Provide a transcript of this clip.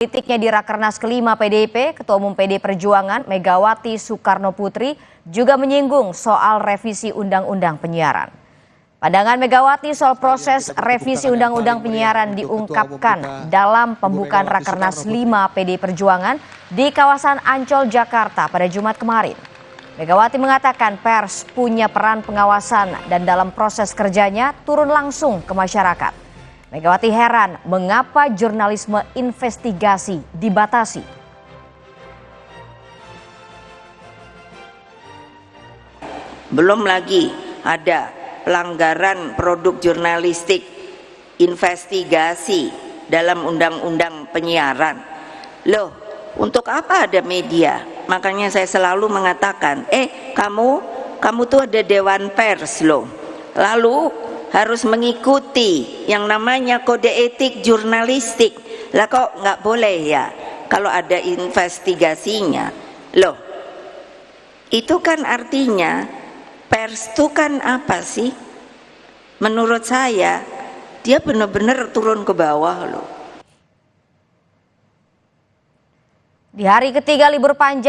Politiknya di Rakernas kelima PDIP, Ketua Umum PD Perjuangan Megawati Soekarno Putri juga menyinggung soal revisi Undang-Undang Penyiaran. Pandangan Megawati soal proses revisi Undang-Undang Penyiaran diungkapkan dalam pembukaan Rakernas 5 PD Perjuangan di kawasan Ancol, Jakarta pada Jumat kemarin. Megawati mengatakan pers punya peran pengawasan dan dalam proses kerjanya turun langsung ke masyarakat. Megawati heran mengapa jurnalisme investigasi dibatasi. Belum lagi ada pelanggaran produk jurnalistik investigasi dalam undang-undang penyiaran. Loh, untuk apa ada media? Makanya saya selalu mengatakan, kamu tuh ada dewan pers loh. Lalu harus mengikuti yang namanya kode etik jurnalistik. Lah kok nggak boleh ya kalau ada investigasinya? Loh, itu kan artinya pers itu kan apa sih? Menurut saya dia benar-benar turun ke bawah loh. Di hari ketiga libur panjang